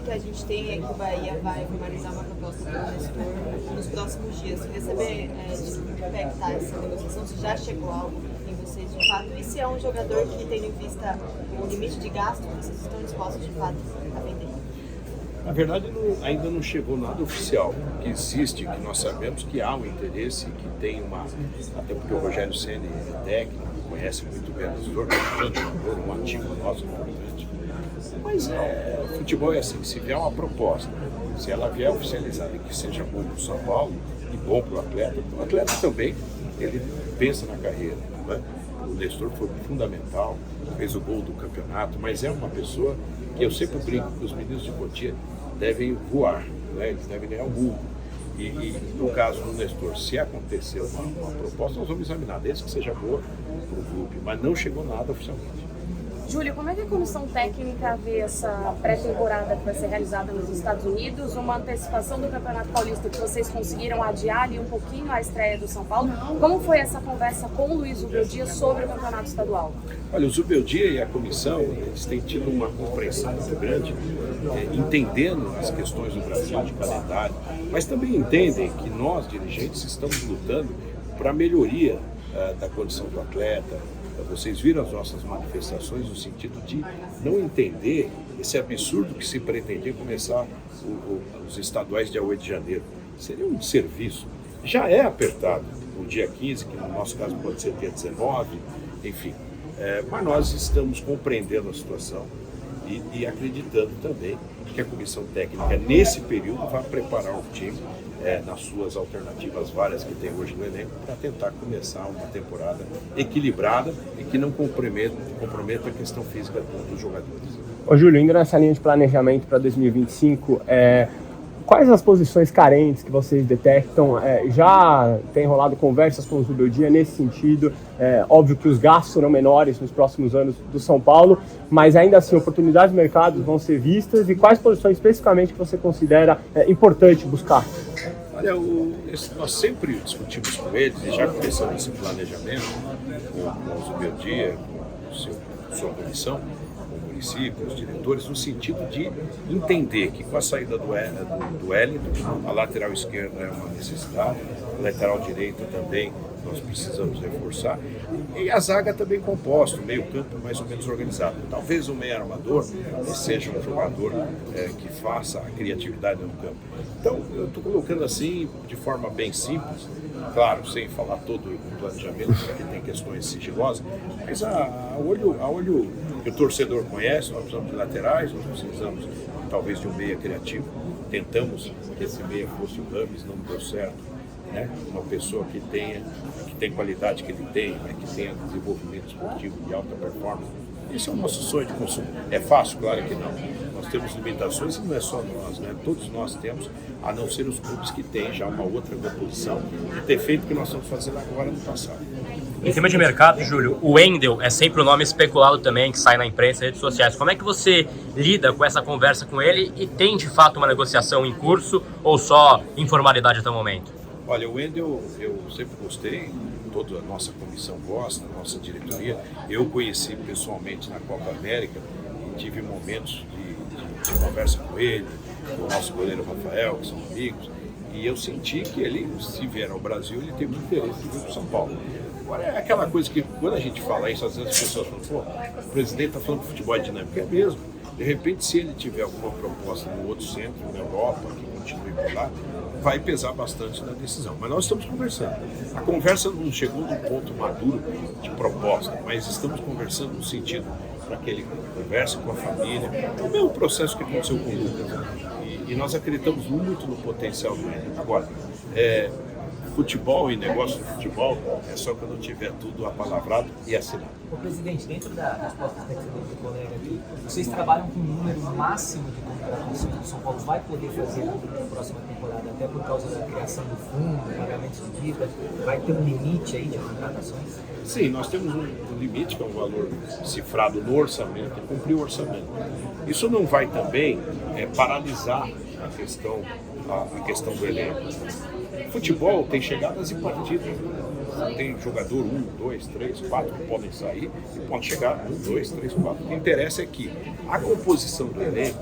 que a gente tem é que o Bahia vai formalizar uma proposta para o Nestor nos próximos dias. Queria saber de como é que está essa negociação, se já chegou algo em vocês de fato, e se é um jogador que, tendo em vista o limite de gasto, vocês estão dispostos de fato a vender. Na verdade, ainda não chegou nada oficial. O que existe, que nós sabemos que há um interesse, que tem até porque o Rogério Ceni é técnico, conhece muito bem o Nestor, um ativo nosso importante. Mas futebol é assim, se vier uma proposta, se ela vier oficializada e que seja bom para o São Paulo e bom para o atleta também, ele pensa na carreira. Né? O Nestor foi fundamental, fez o gol do campeonato, mas é uma pessoa que eu sempre brinco que os meninos de Cotia devem voar, né? Eles devem ganhar o mundo. E no caso do Nestor, se acontecer uma proposta, nós vamos examinar, desde que seja boa para o clube, mas não chegou nada oficialmente. Júlio, como é que a comissão técnica vê essa pré-temporada que vai ser realizada nos Estados Unidos, uma antecipação do Campeonato Paulista que vocês conseguiram adiar ali um pouquinho a estreia do São Paulo? Como foi essa conversa com o Luiz Zubeldia sobre o Campeonato Estadual? Olha, o Zubeldia e a comissão, eles têm tido uma compreensão muito grande, entendendo as questões do Brasil, de calendário, mas também entendem que nós, dirigentes, estamos lutando para a melhoria da condição do atleta. Vocês viram as nossas manifestações no sentido de não entender esse absurdo que se pretendia começar os estaduais dia 8 de janeiro. Seria um desserviço. Já é apertado o dia 15, que no nosso caso pode ser dia 19, enfim. Mas nós estamos compreendendo a situação e acreditando também que a comissão técnica, nesse período, vai preparar o time nas suas alternativas várias que tem hoje no elenco, para tentar começar uma temporada equilibrada e que não comprometa a questão física dos jogadores. Ô Júlio, indo nessa linha de planejamento para 2025, quais as posições carentes que vocês detectam? Já tem rolado conversas com o Zubeldia nesse sentido? Óbvio que os gastos serão menores nos próximos anos do São Paulo, mas ainda assim, oportunidades de mercado vão ser vistas, e quais posições especificamente que você considera importante buscar? Olha, nós sempre discutimos com eles, e já começamos esse planejamento com o Zubeldia, com sua comissão, com o município, os diretores, no sentido de entender que com a saída do Wellington, a lateral esquerda é uma necessidade, a lateral direita também nós precisamos reforçar, e a zaga também composta, o meio campo mais ou menos organizado. Talvez o meio armador seja um jogador que faça a criatividade no campo. Então, eu estou colocando assim, de forma bem simples, claro, sem falar todo o planejamento, porque tem questões sigilosas, mas a olho que o torcedor conhece, nós precisamos de laterais, nós precisamos talvez de um meia criativo. Tentamos que esse meia fosse o Rames, não deu certo. Uma pessoa que tem qualidade que ele tem, que tenha desenvolvimento esportivo de alta performance. Esse é o nosso sonho de consumo. É fácil? Claro que não. Nós temos limitações e não é só nós, todos nós temos, a não ser os clubes que têm já uma outra composição e ter feito o que nós estamos fazendo agora no passado. Em cima de mercado, Júlio, o Wendel é sempre o nome especulado também, que sai na imprensa e redes sociais. Como é que você lida com essa conversa com ele e tem de fato uma negociação em curso ou só informalidade até o momento? Olha, o Wendel eu sempre gostei, toda a nossa comissão gosta, a nossa diretoria. Eu conheci pessoalmente na Copa América e tive momentos de conversa com ele, com o nosso goleiro Rafael, que são amigos, e eu senti que ele, se vier ao Brasil, ele tem muito interesse de vir para o São Paulo. Agora, é aquela coisa que, quando a gente fala isso, às vezes as pessoas falam, o presidente está falando que futebol é dinâmico. É mesmo. De repente, se ele tiver alguma proposta no outro centro, na Europa, que continue por lá, vai pesar bastante na decisão. Mas nós estamos conversando. A conversa não chegou num ponto maduro de proposta, mas estamos conversando no sentido para que ele converse com a família. É o mesmo processo que aconteceu com o Lucas. E nós acreditamos muito no potencial dele. Agora, futebol e negócio de futebol é só quando tiver tudo apalavrado e assinado. Ô presidente, dentro das próprias técnicas do colega aqui, vocês trabalham com um número máximo de contratações que o São Paulo vai poder fazer na próxima temporada, até por causa da criação do fundo, pagamentos de dívidas, vai ter um limite aí de contratações? Sim, nós temos um limite, que é um valor cifrado no orçamento, e cumprir o orçamento. Isso não vai também paralisar a questão do elenco. Futebol tem chegadas e partidas. Tem jogador 1, 2, 3, 4 que podem sair e pode chegar 1, 2, 3, 4. O que interessa é que a composição do elenco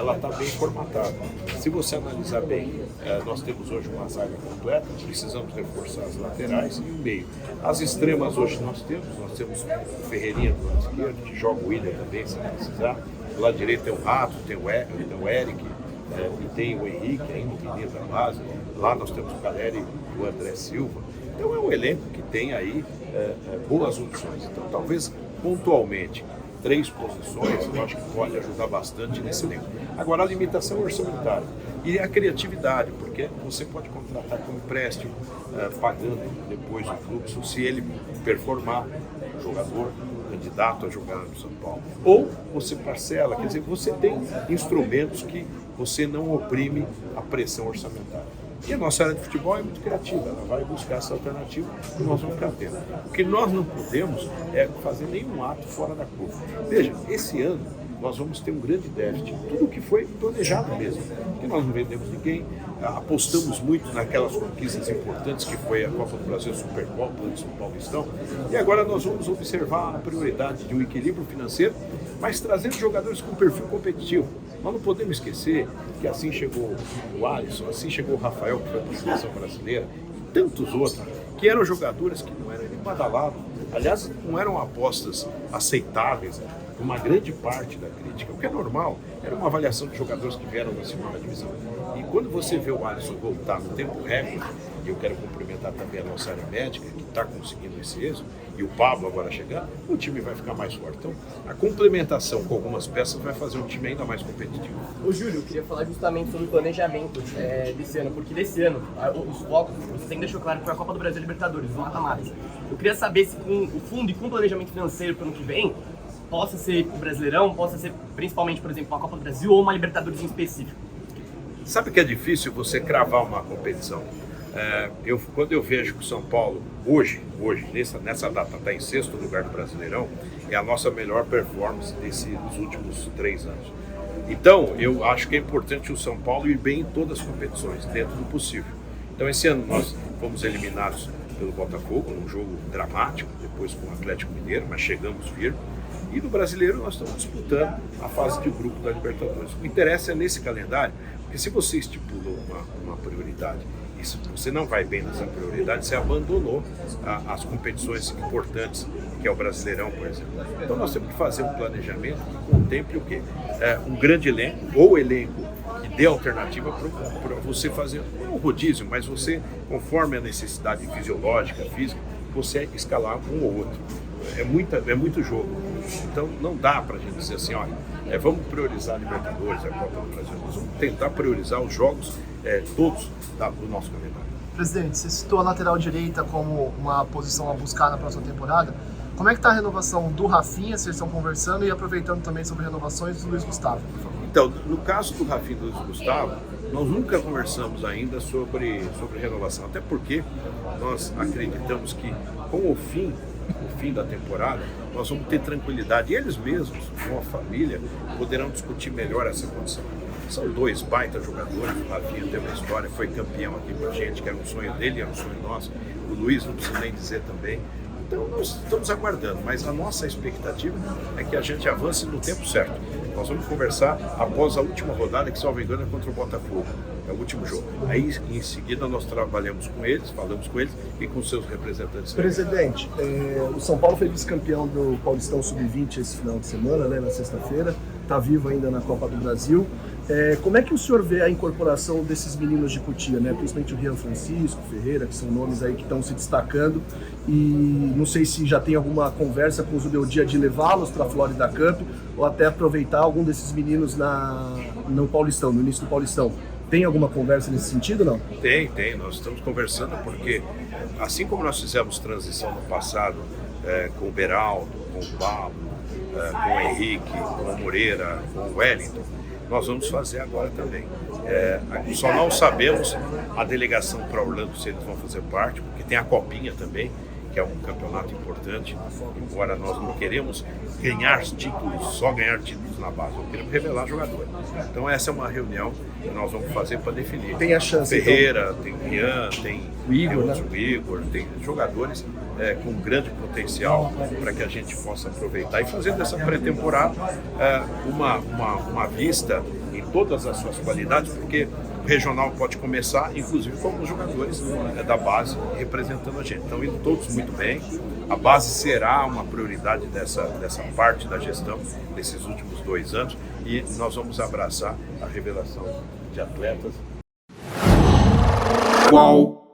ela está bem formatada. Se você analisar bem, nós temos hoje uma zaga completa, precisamos reforçar as laterais e o meio. As extremas hoje nós temos o Ferreirinha do lado esquerdo, que joga o William também, se precisar. Do lado direito tem o Rato, tem o Eric, e tem o Henrique, ainda o menino da base. Lá nós temos o Caleri e o André Silva. Então é um elenco que tem aí boas opções. Então talvez pontualmente 3 posições, eu acho que pode ajudar bastante nesse elenco. Agora a limitação orçamentária e a criatividade, porque você pode contratar com empréstimo, pagando depois o fluxo, se ele performar, o jogador candidato a jogar no São Paulo. Ou você parcela, quer dizer, você tem instrumentos que você não oprime a pressão orçamentária. E a nossa área de futebol é muito criativa, ela vai buscar essa alternativa e nós vamos ficar tendo. O que nós não podemos é fazer nenhum ato fora da curva. Veja, esse ano nós vamos ter um grande déficit, tudo que foi planejado mesmo, porque nós não vendemos ninguém, apostamos muito naquelas conquistas importantes que foi a Copa do Brasil, Supercopa, antes do Paulistão, e agora nós vamos observar a prioridade de um equilíbrio financeiro, mas trazendo jogadores com perfil competitivo. Nós não podemos esquecer que assim chegou o Alisson, assim chegou o Rafael, que foi para a seleção brasileira, e tantos outros, que eram jogadores que não eram nem badalados, aliás, não eram apostas aceitáveis por uma grande parte da crítica, o que é normal, era uma avaliação de jogadores que vieram da segunda divisão. E quando você vê o Alisson voltar no tempo recorde, e eu quero cumprimentar também a nossa área médica, que está conseguindo esse êxito, e o Pablo agora chegando, o time vai ficar mais forte. Então, a complementação com algumas peças vai fazer o time ainda mais competitivo. Ô Júlio, eu queria falar justamente sobre o planejamento desse ano, porque desse ano, os focos, você sempre deixou claro que foi a Copa do Brasil e Libertadores, não mata-matas. Eu queria saber se com o fundo e com o planejamento financeiro para o ano que vem, possa ser o Brasileirão, possa ser principalmente, por exemplo, uma Copa do Brasil ou uma Libertadores em específico. Sabe que é difícil você cravar uma competição? Quando eu vejo que o São Paulo, hoje nessa data, está em 6º lugar do Brasileirão, é a nossa melhor performance dos últimos 3 anos. Então, eu acho que é importante o São Paulo ir bem em todas as competições, dentro do possível. Então, esse ano nós fomos eliminados pelo Botafogo, num jogo dramático, depois com o Atlético Mineiro, mas chegamos firme. E no Brasileiro nós estamos disputando a fase de grupo da Libertadores. O interesse é nesse calendário, porque se você estipulou uma prioridade e se você não vai bem nessa prioridade, você abandonou as competições importantes, que é o Brasileirão, por exemplo. Então nós temos que fazer um planejamento que contemple o quê? Um grande elenco, ou elenco que dê alternativa para você fazer, não um rodízio, mas você, conforme a necessidade fisiológica, física, você escalar um ou outro. É muito jogo. Então não dá para a gente dizer assim, olha, vamos priorizar a Libertadores, a Copa do Brasil. Nós vamos tentar priorizar os jogos todos do nosso calendário. Presidente, você citou a lateral direita como uma posição a buscar na próxima temporada. Como é que está a renovação do Rafinha, vocês estão conversando, e aproveitando também sobre renovações do Luiz Gustavo, por favor? Então, no caso do Rafinha e do Luiz Gustavo, nós nunca conversamos ainda sobre renovação, até porque nós acreditamos que com o fim da temporada, nós vamos ter tranquilidade. E eles mesmos, com a família, poderão discutir melhor essa condição. São 2 baita jogadores, o Rafinha tem uma história, foi campeão aqui com a gente, que era um sonho dele, era um sonho nosso. O Luiz, não precisa nem dizer também. Então nós estamos aguardando, mas a nossa expectativa é que a gente avance no tempo certo. Nós vamos conversar após a última rodada, que, salvo engano, é contra o Botafogo. É o último jogo. Aí, em seguida, nós trabalhamos com eles, falamos com eles e com seus representantes. Presidente, o São Paulo foi vice-campeão do Paulistão Sub-20 esse final de semana, né, na sexta-feira. Está vivo ainda na Copa do Brasil. Como é que o senhor vê a incorporação desses meninos de Cotia, né? Principalmente o Rian Francisco, Ferreira, que são nomes aí que estão se destacando, e não sei se já tem alguma conversa com o Zubeldia de levá-los para a Florida Cup ou até aproveitar algum desses meninos no Paulistão, no início do Paulistão. Tem alguma conversa nesse sentido, não? Tem. Nós estamos conversando porque, assim como nós fizemos transição no passado com o Beraldo, com o Pablo, com o Henrique, com o Moreira, com o Wellington, nós vamos fazer agora também. Só não sabemos a delegação para Orlando se eles vão fazer parte, porque tem a Copinha também, que é um campeonato importante, embora nós não queremos ganhar títulos, só ganhar títulos na base, nós queremos revelar jogadores. Então essa é uma reunião que nós vamos fazer para definir. Tem a chance, Ferreira, então... tem o Rian, tem o Igor, tem jogadores com grande potencial para que a gente possa aproveitar e fazer dessa pré-temporada uma vista em todas as suas qualidades, porque o regional pode começar, inclusive, com alguns jogadores da base representando a gente. Estão indo todos muito bem. A base será uma prioridade dessa parte da gestão desses últimos 2 anos e nós vamos abraçar a revelação de atletas. Qual?